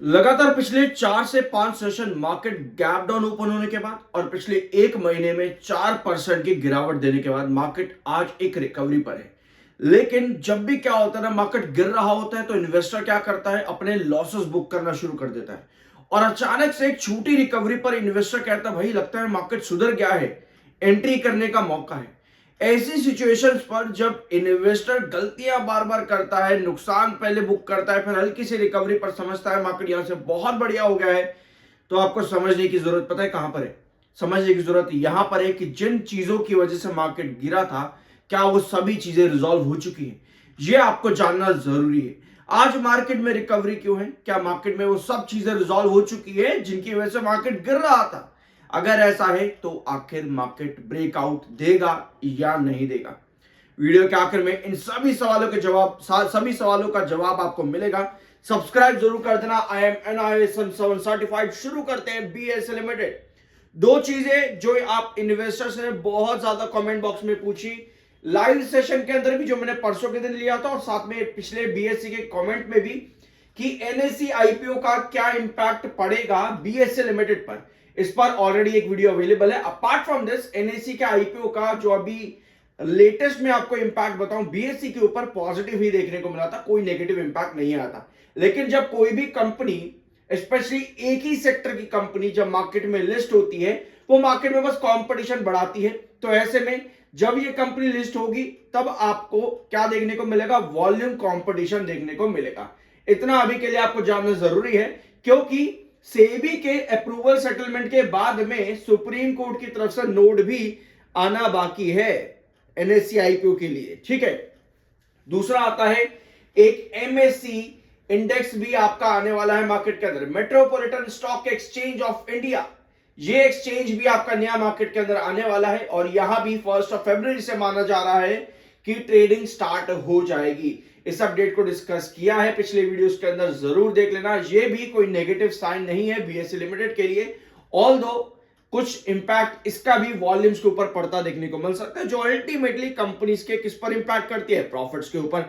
लगातार पिछले 4 से 5 session market gap down open होने के बाद और पिछले एक महीने में 4% की गिरावट देने के बाद मार्केट आज एक रिकवरी पर है। लेकिन जब भी क्या होता है ना, मार्केट गिर रहा होता है तो इन्वेस्टर क्या करता है, अपने लॉसेस बुक करना शुरू कर देता है। और अचानक से एक छोटी रिकवरी पर इन्वेस्टर कहता है भाई लगता है मार्केट सुधर गया है, एंट्री करने का मौका है। ऐसी सिचुएशंस पर जब इन्वेस्टर गलतियां बार बार करता है, नुकसान पहले बुक करता है, फिर हल्की सी रिकवरी पर समझता है मार्केट यहां से बहुत बढ़िया हो गया है, तो आपको समझने की जरूरत पता है कहां पर है? समझने की जरूरत यहां पर है कि जिन चीजों की वजह से मार्केट गिरा था, क्या वो सभी चीजें रिजॉल्व हो चुकी हैं? ये आपको जानना जरूरी है। आज मार्केट में रिकवरी क्यों है? क्या मार्केट में वो सब चीजें रिजॉल्व हो चुकी है जिनकी वजह से मार्केट गिर रहा था? अगर ऐसा है तो आखिर मार्केट ब्रेकआउट देगा या नहीं देगा? वीडियो के आखिर में इन सभी सवालों का जवाब आपको मिलेगा। सब्सक्राइब जरूर कर देना। I am NIS 7 certified. शुरू करते हैं BSE लिमिटेड। दो चीजें जो आप इन्वेस्टर्स ने बहुत ज्यादा कमेंट बॉक्स में पूछी, लाइव सेशन के अंदर भी जो मैंने परसों के दिन लिया था और साथ में पिछले BSE के कमेंट में भी, कि NSE IPO का क्या इंपैक्ट पड़ेगा BSE लिमिटेड पर। इस पर ऑलरेडी एक वीडियो अवेलेबल है। अपार्ट फ्रॉम दिस, NSE के IPO का जो अभी लेटेस्ट में आपको इंपैक्ट बताऊं, BSE के ऊपर पॉजिटिव ही देखने को मिला था, कोई नेगेटिव इंपैक्ट नहीं आया था। लेकिन जब कोई भी कंपनी, स्पेशली एक ही सेक्टर की कंपनी जब मार्केट में लिस्ट होती है, वो मार्केट में बस कंपटीशन बढ़ाती है। तो ऐसे में जब ये कंपनी लिस्ट होगी तब आपको क्या देखने को मिलेगा? वॉल्यूम कंपटीशन देखने को मिलेगा। इतना अभी के लिए आपको जानना जरूरी है, क्योंकि सेबी के अप्रूवल सेटलमेंट के बाद में सुप्रीम कोर्ट की तरफ से नोट भी आना बाकी है NSE IPO के लिए। ठीक है। दूसरा आता है एक MSCI इंडेक्स भी आपका आने वाला है मार्केट के अंदर, metropolitan stock exchange of India. ये एक्सचेंज भी आपका नया मार्केट के अंदर आने वाला है और यहां भी 1 फरवरी से माना जा रहा है कि ट्रेडिंग स्टार्ट हो जाएगी। इस अपडेट को डिस्कस किया है पिछले वीडियोस के अंदर, जरूर देख लेना। ये भी कोई नेगेटिव साइन नहीं है BSE लिमिटेड के लिए, ऑल्दो कुछ इंपैक्ट इसका भी वॉल्यूम्स के ऊपर पड़ता देखने को मिल सकता है, जो अल्टीमेटली कंपनीज के किस पर इंपैक्ट करती है? प्रॉफिट्स के ऊपर।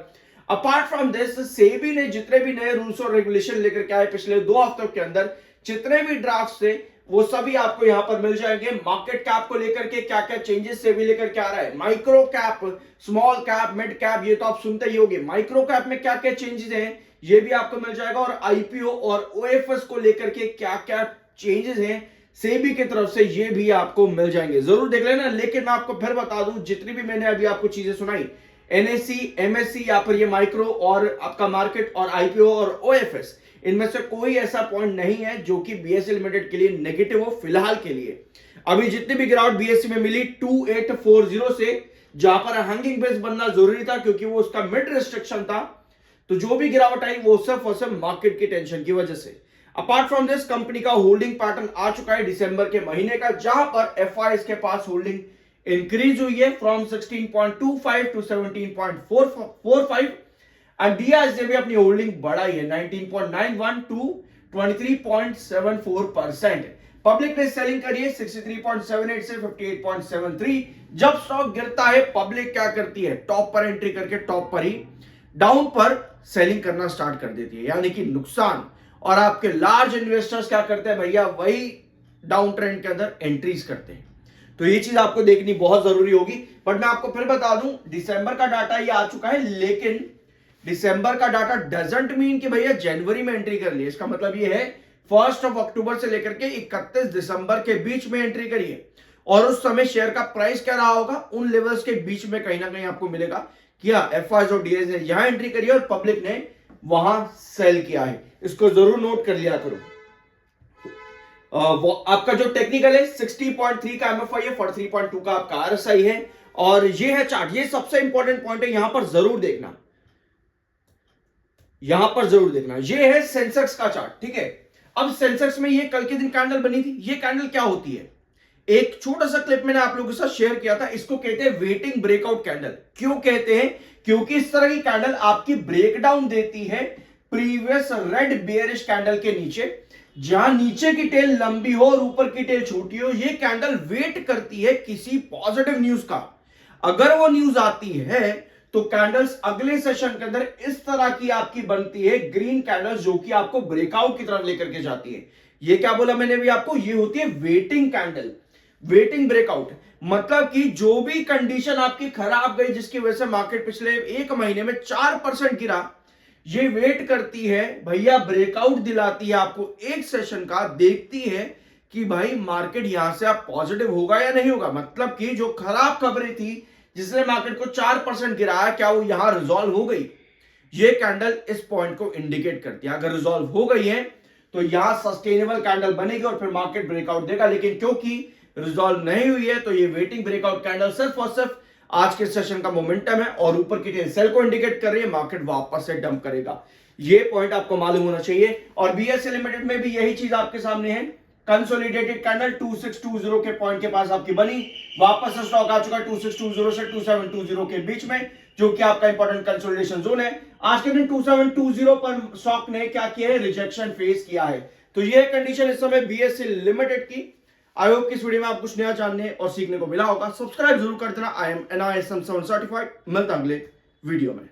अपार्ट फ्रॉम दिस, सेबी ने जितने भी नए रूल्स और रेगुलेशन लेकर के आए पिछले 2 हफ्तों के अंदर, जितने भी ड्राफ्ट थे वो सभी आपको यहां पर मिल जाएंगे। मार्केट कैप को लेकर के क्या क्या चेंजेस सेबी लेकर के आ रहा है, micro cap, small cap, mid cap, ये तो आप सुनते ही होंगे। माइक्रो कैप में क्या क्या चेंजेस हैं ये भी आपको मिल जाएगा, और IPO और OFS को लेकर के क्या क्या चेंजेस हैं सेबी की तरफ से, ये भी आपको मिल जाएंगे, जरूर देख लेना। लेकिन मैं आपको फिर बता दूं, जितनी भी मैंने अभी आपको चीजें सुनाई, NSE, MSCI या फिर ये माइक्रो और आपका मार्केट और IPO और OFS, इनमें से कोई ऐसा पॉइंट नहीं है जो कि BSE लिमिटेड के लिए नेगेटिव हो फिलहाल के लिए। अभी जितनी भी गिरावट BSE में मिली 2840 से, जहां पर हैंगिंग बेस बनना जरूरी था क्योंकि वो उसका मिड रिस्ट्रिक्शन था, तो जो भी गिरावट आई वो सिर्फ और सिर्फ मार्केट की टेंशन की वजह से। अपार्ट फ्रॉम दिस, कंपनी का होल्डिंग पैटर्न आ चुका है दिसंबर के महीने का, जहां पर FIs के पास होल्डिंग इंक्रीज हुई है फ्रॉम 16.25 टू 17.45, एंड DIs ने भी अपनी होल्डिंग बढ़ाई है 19.91 टू 23.74%। पब्लिक ने सेलिंग करी है 63.78 से 58.73। जब स्टॉक गिरता है पब्लिक क्या करती है? टॉप पर एंट्री करके टॉप पर ही डाउन पर सेलिंग करना स्टार्ट कर देती है, यानी कि नुकसान। और आपके लार्ज इन्वेस्टर्स क्या करते हैं भैया? वही डाउन ट्रेंड के अंदर एंट्रीज करते हैं। तो ये चीज आपको देखनी बहुत जरूरी होगी। बट मैं आपको फिर बता दूं, दिसंबर का डाटा ये आ चुका है, लेकिन दिसंबर का डाटा डजंट मीन कि भैया जनवरी में एंट्री कर ली। इसका मतलब ये है 1 अक्टूबर से लेकर के 31 दिसंबर के बीच में एंट्री करिए, और उस समय शेयर का प्राइस क्या रहा होगा, उन लेवल्स के बीच में कहीं ना कहीं आपको मिलेगा कि FIs और DIs ने यहां एंट्री करी है और पब्लिक ने वहां सेल किया है। इसको जरूर नोट कर लिया करो। वो आपका जो टेक्निकल है 60.3 का MFI है, 43.2 का आपका RSI है, और ये है चार्ट। ये सबसे इंपॉर्टेंट पॉइंट है, यहां पर जरूर देखना, यहां पर जरूर देखना। ये है सेंसेक्स का चार्ट। ठीक है। अब सेंसेक्स में ये कल के दिन कैंडल बनी थी, ये कैंडल क्या होती है? एक छोटा सा क्लिप मैंने आप लोगों के साथ शेयर किया था। इसको कहते हैं वेटिंग ब्रेकआउट कैंडल। क्यों कहते हैं? क्योंकि इस तरह की कैंडल आपकी ब्रेकडाउन देती है प्रीवियस रेड बेयरिश कैंडल के नीचे, जहां नीचे की टेल लंबी हो और ऊपर की टेल छोटी हो। ये कैंडल वेट करती है किसी पॉजिटिव न्यूज का। अगर वो न्यूज आती है तो कैंडल्स अगले सेशन के अंदर इस तरह की आपकी बनती है, ग्रीन कैंडल्स, जो कि आपको ब्रेकआउट की तरफ लेकर के जाती है। ये क्या बोला मैंने भी आपको, ये होती है वेटिंग कैंडल, वेटिंग ब्रेकआउट। मतलब कि जो भी कंडीशन आपकी खराब गई, जिसकी वजह से मार्केट पिछले एक महीने में 4% गिरा, ये वेट करती है भैया, ब्रेकआउट दिलाती है आपको एक सेशन का, देखती है कि भाई मार्केट यहां से आप पॉजिटिव होगा या नहीं होगा। मतलब कि जो खराब खबरें थी जिसने मार्केट को 4% गिराया, क्या वो यहां रिजॉल्व हो गई? ये कैंडल इस पॉइंट को इंडिकेट करती है। अगर रिजॉल्व हो गई है तो यहां सस्टेनेबल कैंडल बनेगी और फिर मार्केट ब्रेकआउट देगा। लेकिन क्योंकि रिजॉल्व नहीं हुई है तो ये वेटिंग ब्रेकआउट कैंडल सिर्फ और सिर्फ आज के सेशन का मोमेंटम है और ऊपर की टेल सेल को इंडिकेट कर रही है, मार्केट वापस से डंप करेगा। ये पॉइंट आपको मालूम होना चाहिए। और बीएसई लिमिटेड में भी यही चीज आपके सामने है। कंसोलिडेटेड कैंडल 2620 के पॉइंट के पास आपकी बनी, वापस से स्टॉक आ चुका 2620 से 2720 के बीच में, जो कि आपका इंपॉर्टेंट कंसोलिडेशन जोन है। आज के दिन 2720 पर स्टॉक ने क्या किया है, रिजेक्शन फेस किया है। तो ये कंडीशन इस समय बीएसई लिमिटेड की। आई होप कि इस वीडियो में आप कुछ नया जानने और सीखने को मिला होगा। सब्सक्राइब जरूर कर देना। I am NISM 7 certified. मिलता अगले वीडियो में।